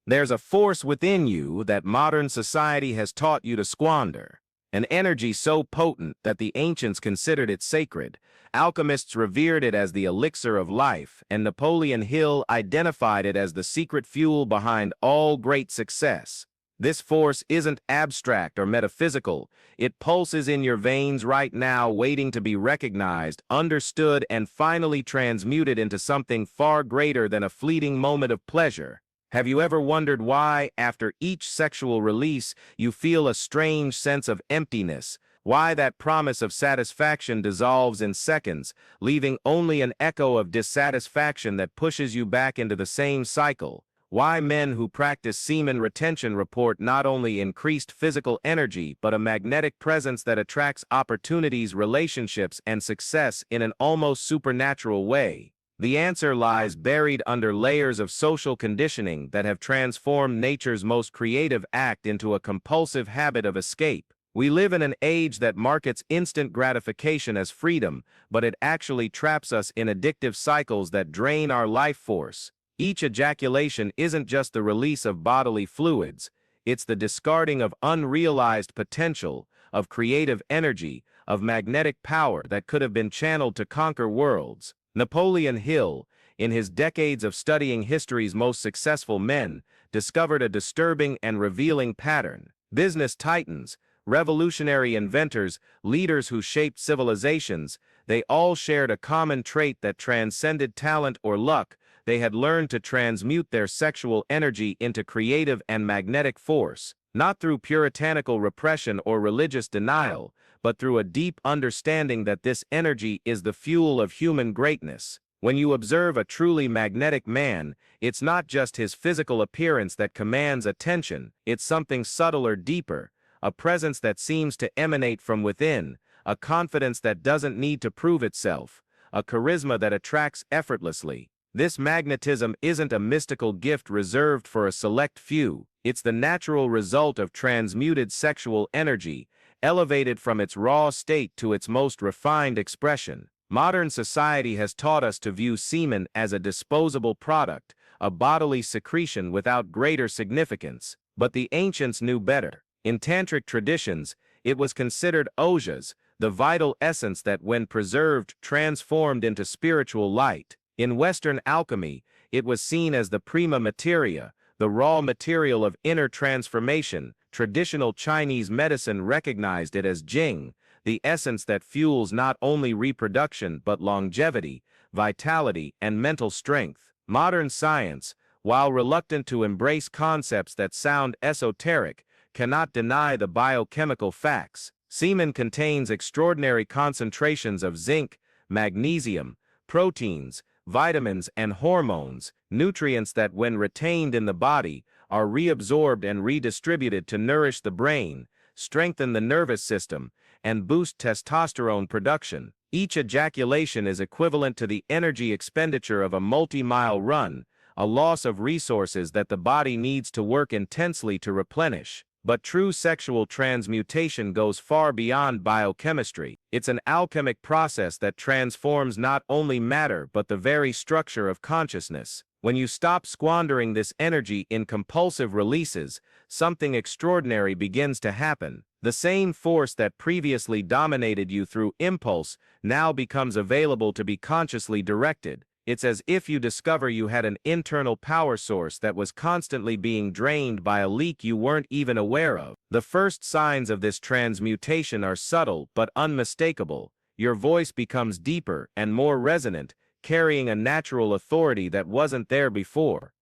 There's a force within you that modern society has taught you to squander, an energy so potent that the ancients considered it sacred. Alchemists revered it as the elixir of life, and Napoleon Hill identified it as the secret fuel behind all great success. This force isn't abstract or metaphysical. It pulses in your veins right now, waiting to be recognized, understood, and finally transmuted into something far greater than a fleeting moment of pleasure. Have you ever wondered why, after each sexual release, you feel a strange sense of emptiness? Why that promise of satisfaction dissolves in seconds, leaving only an echo of dissatisfaction that pushes you back into the same cycle? Why men who practice semen retention report not only increased physical energy but a magnetic presence that attracts opportunities, relationships, and success in an almost supernatural way? The answer lies buried under layers of social conditioning that have transformed nature's most creative act into a compulsive habit of escape. We live in an age that markets instant gratification as freedom, but it actually traps us in addictive cycles that drain our life force. Each ejaculation isn't just the release of bodily fluids, it's the discarding of unrealized potential, of creative energy, of magnetic power that could have been channeled to conquer worlds. Napoleon Hill, in his decades of studying history's most successful men, discovered a disturbing and revealing pattern. Business titans, revolutionary inventors, leaders who shaped civilizations, they all shared a common trait that transcended talent or luck. They had learned to transmute their sexual energy into creative and magnetic force, not through puritanical repression or religious denial, but through a deep understanding that this energy is the fuel of human greatness. When you observe a truly magnetic man, it's not just his physical appearance that commands attention, it's something subtler, deeper, a presence that seems to emanate from within, a confidence that doesn't need to prove itself, a charisma that attracts effortlessly. This magnetism isn't a mystical gift reserved for a select few, it's the natural result of transmuted sexual energy, elevated from its raw state to its most refined expression. Modern society has taught us to view semen as a disposable product, a bodily secretion without greater significance, but the ancients knew better. In tantric traditions, it was considered ojas, the vital essence that, when preserved, transformed into spiritual light. In Western alchemy, it was seen as the prima materia, the raw material of inner transformation. Traditional Chinese medicine recognized it as Jing, the essence that fuels not only reproduction but longevity, vitality, and mental strength. Modern science, while reluctant to embrace concepts that sound esoteric, cannot deny the biochemical facts. Semen contains extraordinary concentrations of zinc, magnesium, proteins, vitamins, and hormones, nutrients that, when retained in the body, are reabsorbed and redistributed to nourish the brain, strengthen the nervous system, and boost testosterone production. Each ejaculation is equivalent to the energy expenditure of a multi-mile run, a loss of resources that the body needs to work intensely to replenish. But true sexual transmutation goes far beyond biochemistry. It's an alchemic process that transforms not only matter but the very structure of consciousness. When you stop squandering this energy in compulsive releases, something extraordinary begins to happen. The same force that previously dominated you through impulse now becomes available to be consciously directed. It's as if you discover you had an internal power source that was constantly being drained by a leak you weren't even aware of. The first signs of this transmutation are subtle but unmistakable. Your voice becomes deeper and more resonant, carrying a natural authority that wasn't there before.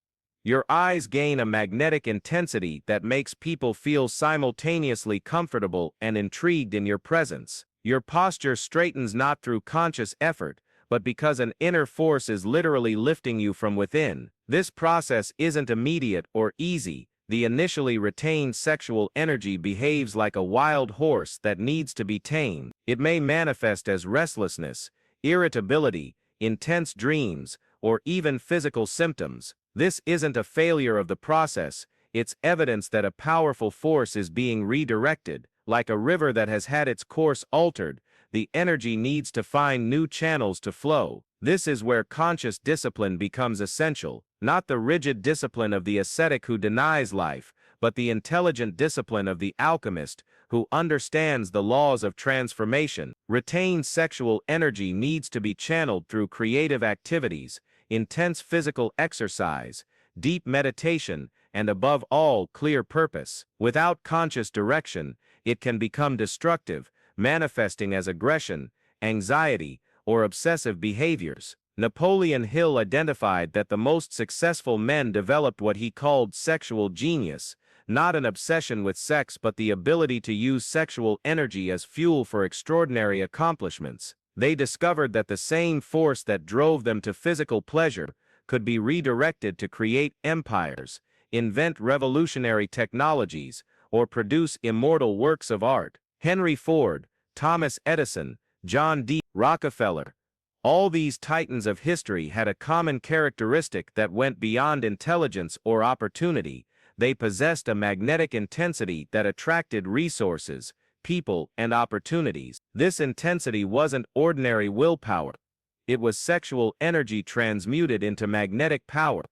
Your eyes gain a magnetic intensity that makes people feel simultaneously comfortable and intrigued in your presence. Your posture straightens not through conscious effort, but because an inner force is literally lifting you from within. This process isn't immediate or easy. The initially retained sexual energy behaves like a wild horse that needs to be tamed. It may manifest as restlessness, irritability, intense dreams, or even physical symptoms. This isn't a failure of the process, it's evidence that a powerful force is being redirected. Like a river that has had its course altered, the energy needs to find new channels to flow. This is where conscious discipline becomes essential, not the rigid discipline of the ascetic who denies life, but the intelligent discipline of the alchemist who understands the laws of transformation. Retained sexual energy needs to be channeled through creative activities, intense physical exercise, deep meditation, and above all, clear purpose. Without conscious direction, it can become destructive, manifesting as aggression, anxiety, or obsessive behaviors. Napoleon Hill identified that the most successful men developed what he called sexual genius, not an obsession with sex but the ability to use sexual energy as fuel for extraordinary accomplishments. They discovered that the same force that drove them to physical pleasure could be redirected to create empires, invent revolutionary technologies, or produce immortal works of art. Henry Ford, Thomas Edison, John D. Rockefeller, all these titans of history had a common characteristic that went beyond intelligence or opportunity. They possessed a magnetic intensity that attracted resources, people, and opportunities. This intensity wasn't ordinary willpower. It was sexual energy transmuted into magnetic power.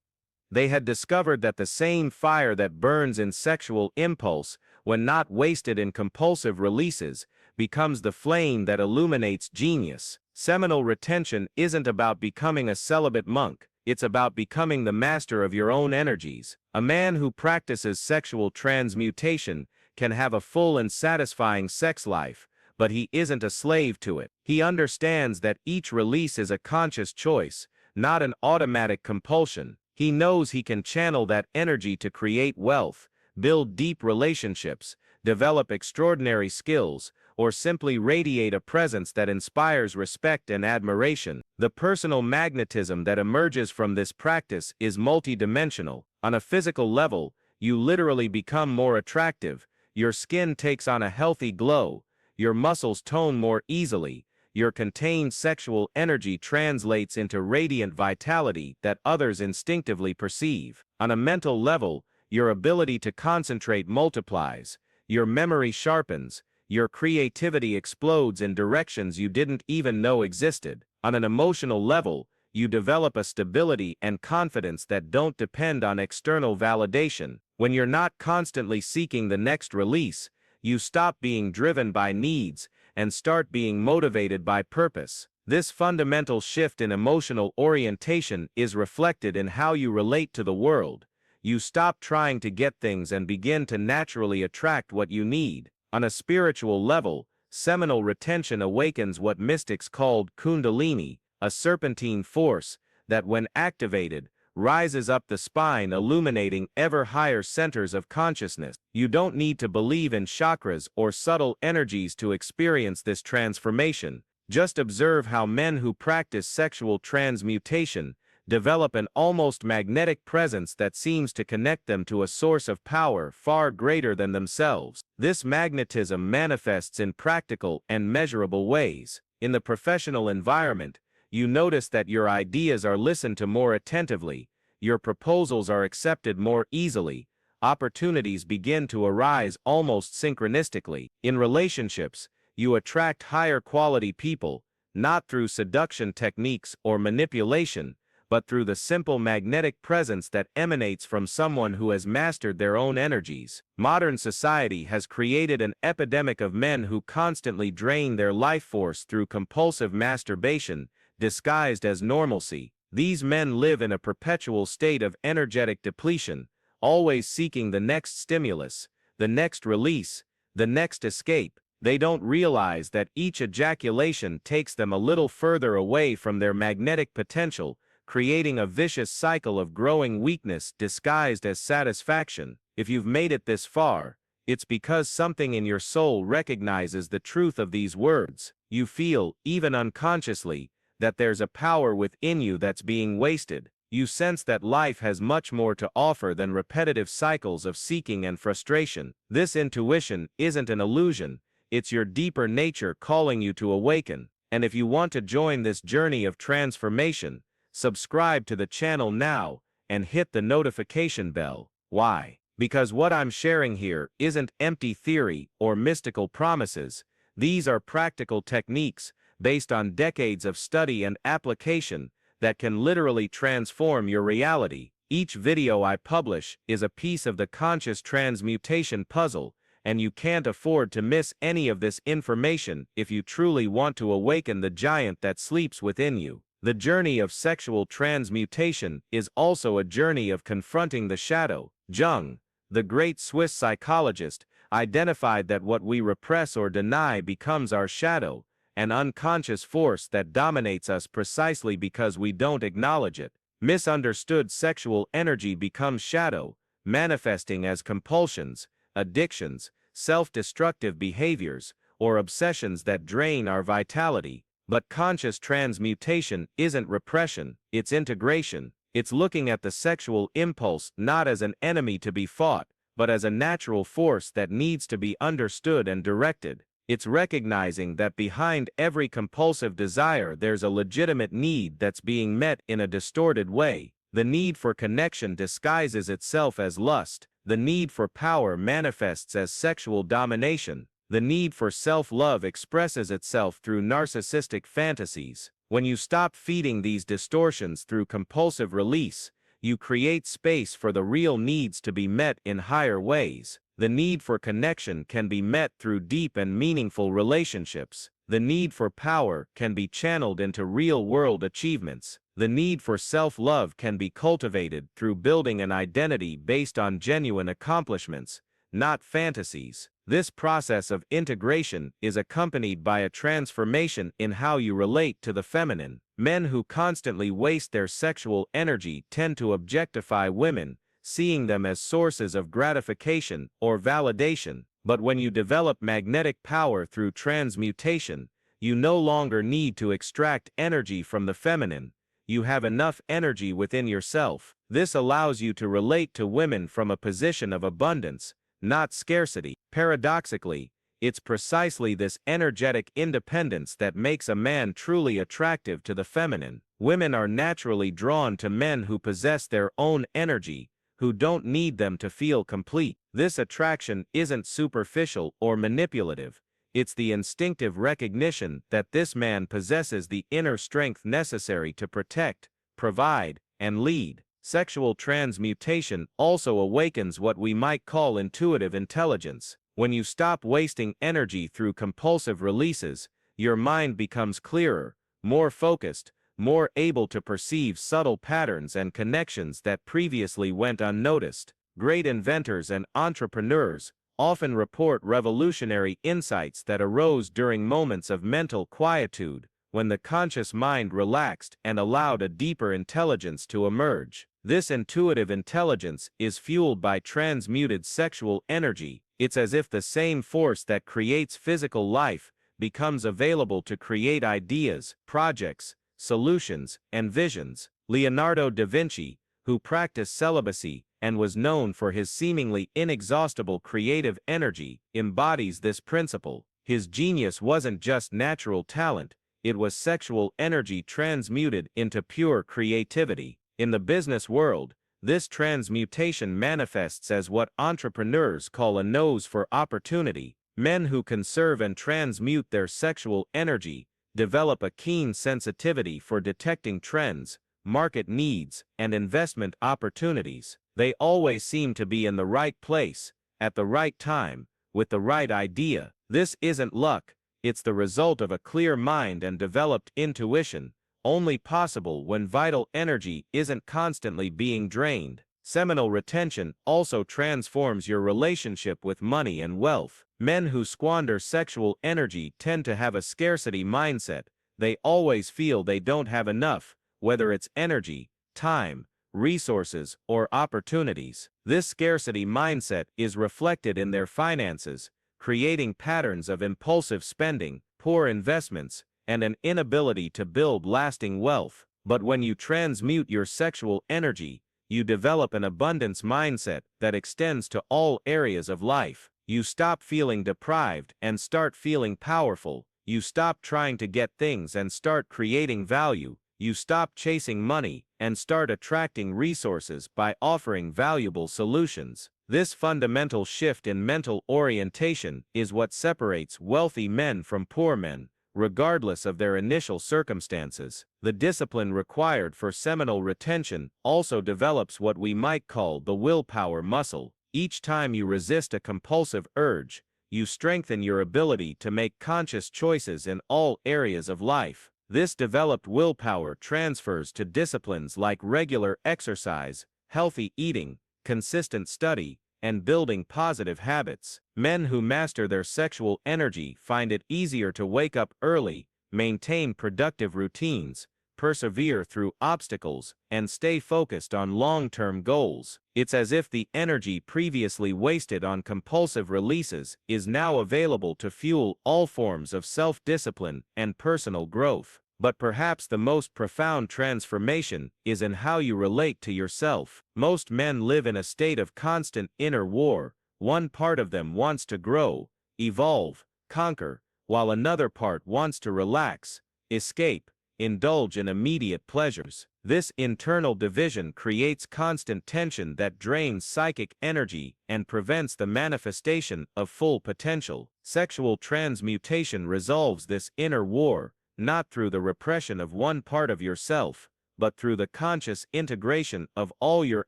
They had discovered that the same fire that burns in sexual impulse, when not wasted in compulsive releases, becomes the flame that illuminates genius. Seminal retention isn't about becoming a celibate monk. It's about becoming the master of your own energies. A man who practices sexual transmutation can have a full and satisfying sex life, but he isn't a slave to it. He understands that each release is a conscious choice, not an automatic compulsion. He knows he can channel that energy to create wealth, build deep relationships, develop extraordinary skills, or simply radiate a presence that inspires respect and admiration. The personal magnetism that emerges from this practice is multidimensional. On a physical level, you literally become more attractive, your skin takes on a healthy glow, your muscles tone more easily, your contained sexual energy translates into radiant vitality that others instinctively perceive. On a mental level, your ability to concentrate multiplies, your memory sharpens, your creativity explodes in directions you didn't even know existed. On an emotional level, you develop a stability and confidence that don't depend on external validation. When you're not constantly seeking the next release, you stop being driven by needs and start being motivated by purpose. This fundamental shift in emotional orientation is reflected in how you relate to the world. You stop trying to get things and begin to naturally attract what you need. On a spiritual level, seminal retention awakens what mystics called kundalini, a serpentine force that, when activated, rises up the spine, illuminating ever higher centers of consciousness. You don't need to believe in chakras or subtle energies to experience this transformation. Just observe how men who practice sexual transmutation develop an almost magnetic presence that seems to connect them to a source of power far greater than themselves. This magnetism manifests in practical and measurable ways. In the professional environment, you notice that your ideas are listened to more attentively, your proposals are accepted more easily, opportunities begin to arise almost synchronistically. In relationships, you attract higher quality people, not through seduction techniques or manipulation, but through the simple magnetic presence that emanates from someone who has mastered their own energies. Modern society has created an epidemic of men who constantly drain their life force through compulsive masturbation, disguised as normalcy. These men live in a perpetual state of energetic depletion, always seeking the next stimulus, the next release, the next escape. They don't realize that each ejaculation takes them a little further away from their magnetic potential, creating a vicious cycle of growing weakness disguised as satisfaction. If you've made it this far, it's because something in your soul recognizes the truth of these words. You feel, even unconsciously, that there's a power within you that's being wasted. You sense that life has much more to offer than repetitive cycles of seeking and frustration. This intuition isn't an illusion, it's your deeper nature calling you to awaken. And if you want to join this journey of transformation, subscribe to the channel now and hit the notification bell. Why? Because what I'm sharing here isn't empty theory or mystical promises. These are practical techniques based on decades of study and application that can literally transform your reality. Each video I publish is a piece of the conscious transmutation puzzle, and you can't afford to miss any of this information if you truly want to awaken the giant that sleeps within you. The journey of sexual transmutation is also a journey of confronting the shadow. Jung, the great Swiss psychologist, identified that what we repress or deny becomes our shadow, an unconscious force that dominates us precisely because we don't acknowledge it. Misunderstood sexual energy becomes shadow, manifesting as compulsions, addictions, self-destructive behaviors, or obsessions that drain our vitality. But conscious transmutation isn't repression, it's integration. It's looking at the sexual impulse not as an enemy to be fought, but as a natural force that needs to be understood and directed. It's recognizing that behind every compulsive desire there's a legitimate need that's being met in a distorted way. The need for connection disguises itself as lust. The need for power manifests as sexual domination. The need for self-love expresses itself through narcissistic fantasies. When you stop feeding these distortions through compulsive release, you create space for the real needs to be met in higher ways. The need for connection can be met through deep and meaningful relationships. The need for power can be channeled into real-world achievements. The need for self-love can be cultivated through building an identity based on genuine accomplishments, not fantasies. This process of integration is accompanied by a transformation in how you relate to the feminine. Men who constantly waste their sexual energy tend to objectify women, seeing them as sources of gratification or validation. But when you develop magnetic power through transmutation, you no longer need to extract energy from the feminine. You have enough energy within yourself. This allows you to relate to women from a position of abundance, not scarcity. Paradoxically, it's precisely this energetic independence that makes a man truly attractive to the feminine. Women are naturally drawn to men who possess their own energy, who don't need them to feel complete. This attraction isn't superficial or manipulative. It's the instinctive recognition that this man possesses the inner strength necessary to protect, provide, and lead. Sexual transmutation also awakens what we might call intuitive intelligence. When you stop wasting energy through compulsive releases, your mind becomes clearer, more focused, more able to perceive subtle patterns and connections that previously went unnoticed. Great inventors and entrepreneurs often report revolutionary insights that arose during moments of mental quietude, when the conscious mind relaxed and allowed a deeper intelligence to emerge. This intuitive intelligence is fueled by transmuted sexual energy. It's as if the same force that creates physical life becomes available to create ideas, projects, solutions, and visions. Leonardo da Vinci, who practiced celibacy and was known for his seemingly inexhaustible creative energy, embodies this principle. His genius wasn't just natural talent, it was sexual energy transmuted into pure creativity. In the business world, this transmutation manifests as what entrepreneurs call a nose for opportunity. Men who conserve and transmute their sexual energy develop a keen sensitivity for detecting trends, market needs, and investment opportunities. They always seem to be in the right place, at the right time, with the right idea. This isn't luck, it's the result of a clear mind and developed intuition, only possible when vital energy isn't constantly being drained. Seminal retention also transforms your relationship with money and wealth. Men who squander sexual energy tend to have a scarcity mindset. They always feel they don't have enough, whether it's energy, time, resources, or opportunities. This scarcity mindset is reflected in their finances, creating patterns of impulsive spending, poor investments, and an inability to build lasting wealth. But when you transmute your sexual energy, you develop an abundance mindset that extends to all areas of life. You stop feeling deprived and start feeling powerful. You stop trying to get things and start creating value. You stop chasing money and start attracting resources by offering valuable solutions. This fundamental shift in mental orientation is what separates wealthy men from poor men, regardless of their initial circumstances. The discipline required for seminal retention also develops what we might call the willpower muscle. Each time you resist a compulsive urge, you strengthen your ability to make conscious choices in all areas of life. This developed willpower transfers to disciplines like regular exercise, healthy eating, consistent study, and building positive habits. Men who master their sexual energy find it easier to wake up early, maintain productive routines, persevere through obstacles, and stay focused on long-term goals. It's as if the energy previously wasted on compulsive releases is now available to fuel all forms of self-discipline and personal growth. But perhaps the most profound transformation is in how you relate to yourself. Most men live in a state of constant inner war. One part of them wants to grow, evolve, conquer, while another part wants to relax, escape, indulge in immediate pleasures. This internal division creates constant tension that drains psychic energy and prevents the manifestation of full potential. Sexual transmutation resolves this inner war, not through the repression of one part of yourself, but through the conscious integration of all your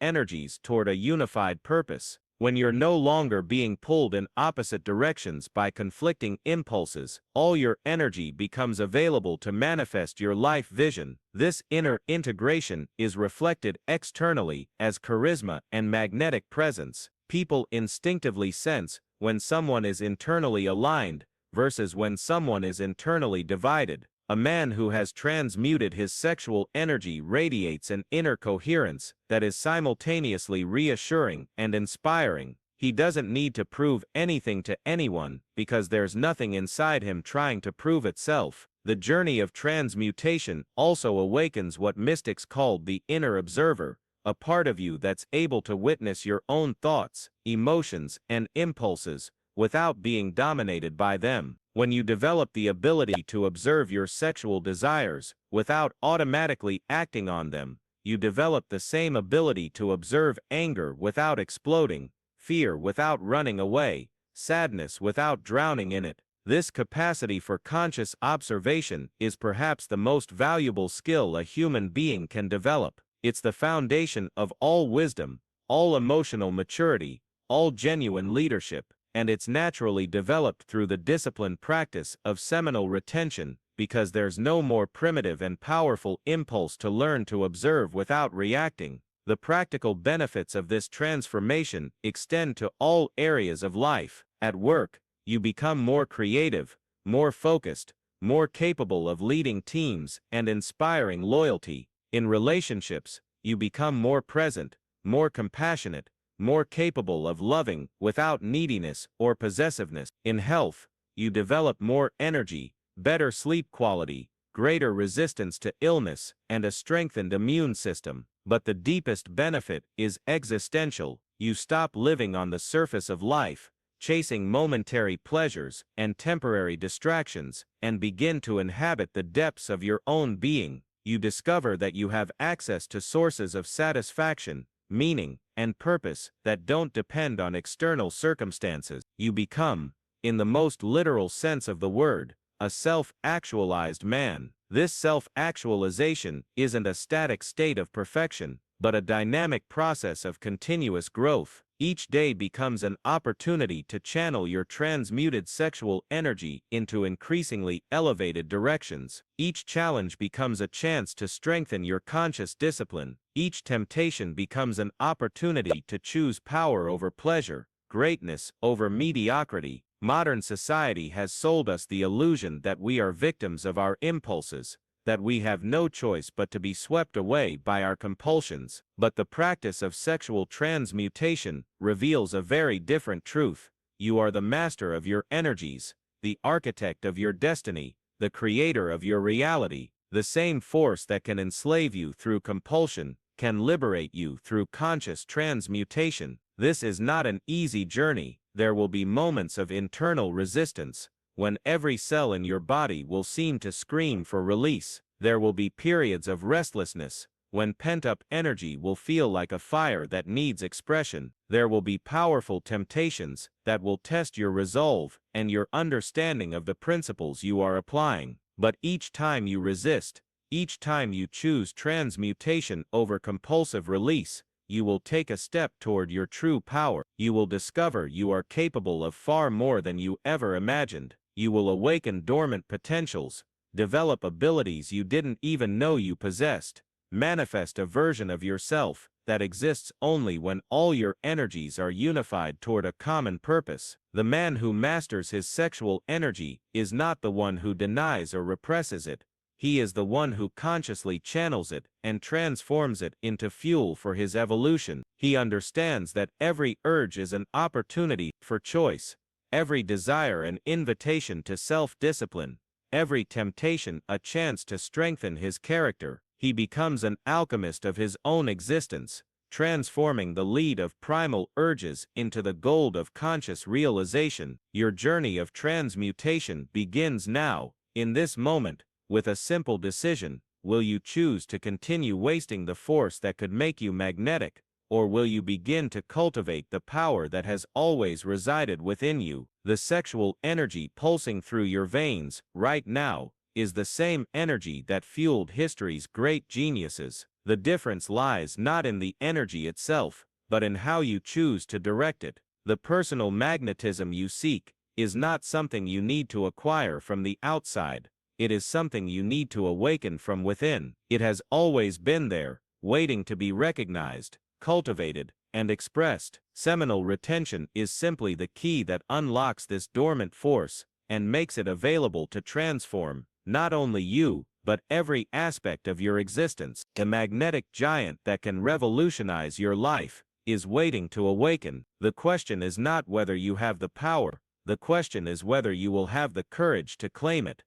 energies toward a unified purpose. When you're no longer being pulled in opposite directions by conflicting impulses, all your energy becomes available to manifest your life vision. This inner integration is reflected externally as charisma and magnetic presence. People instinctively sense when someone is internally aligned versus when someone is internally divided. A man who has transmuted his sexual energy radiates an inner coherence that is simultaneously reassuring and inspiring. He doesn't need to prove anything to anyone because there's nothing inside him trying to prove itself. The journey of transmutation also awakens what mystics called the inner observer, a part of you that's able to witness your own thoughts, emotions, and impulses without being dominated by them. When you develop the ability to observe your sexual desires without automatically acting on them, you develop the same ability to observe anger without exploding, fear without running away, sadness without drowning in it. This capacity for conscious observation is perhaps the most valuable skill a human being can develop. It's the foundation of all wisdom, all emotional maturity, all genuine leadership, and it's naturally developed through the disciplined practice of seminal retention, because there's no more primitive and powerful impulse to learn to observe without reacting. The practical benefits of this transformation extend to all areas of life. At work, you become more creative, more focused, more capable of leading teams and inspiring loyalty. In relationships, you become more present, more compassionate, more capable of loving without neediness or possessiveness. In health, you develop more energy, better sleep quality, greater resistance to illness, and a strengthened immune system. But the deepest benefit is existential. You stop living on the surface of life, chasing momentary pleasures and temporary distractions, and begin to inhabit the depths of your own being. You discover that you have access to sources of satisfaction, meaning, and purpose that don't depend on external circumstances. You become, in the most literal sense of the word, a self-actualized man. This self-actualization isn't a static state of perfection, but a dynamic process of continuous growth. Each day becomes an opportunity to channel your transmuted sexual energy into increasingly elevated directions. Each challenge becomes a chance to strengthen your conscious discipline. Each temptation becomes an opportunity to choose power over pleasure, greatness over mediocrity. Modern society has sold us the illusion that we are victims of our impulses, that we have no choice but to be swept away by our compulsions. But the practice of sexual transmutation reveals a very different truth. You are the master of your energies, the architect of your destiny, the creator of your reality. The same force that can enslave you through compulsion can liberate you through conscious transmutation. This is not an easy journey. There will be moments of internal resistance, when every cell in your body will seem to scream for release. There will be periods of restlessness, when pent-up energy will feel like a fire that needs expression. There will be powerful temptations that will test your resolve and your understanding of the principles you are applying. But each time you resist, each time you choose transmutation over compulsive release, you will take a step toward your true power. You will discover you are capable of far more than you ever imagined. You will awaken dormant potentials, develop abilities you didn't even know you possessed, manifest a version of yourself that exists only when all your energies are unified toward a common purpose. The man who masters his sexual energy is not the one who denies or represses it. He is the one who consciously channels it and transforms it into fuel for his evolution. He understands that every urge is an opportunity for choice, every desire an invitation to self-discipline, every temptation a chance to strengthen his character. He becomes an alchemist of his own existence, transforming the lead of primal urges into the gold of conscious realization. Your journey of transmutation begins now, in this moment, with a simple decision. Will you choose to continue wasting the force that could make you magnetic, or will you begin to cultivate the power that has always resided within you? The sexual energy pulsing through your veins right now is the same energy that fueled history's great geniuses. The difference lies not in the energy itself, but in how you choose to direct it. The personal magnetism you seek is not something you need to acquire from the outside. It is something you need to awaken from within. It has always been there, waiting to be recognized, cultivated, and expressed. Seminal retention is simply the key that unlocks this dormant force and makes it available to transform not only you, but every aspect of your existence. A magnetic giant that can revolutionize your life is waiting to awaken. The question is not whether you have the power, the question is whether you will have the courage to claim it.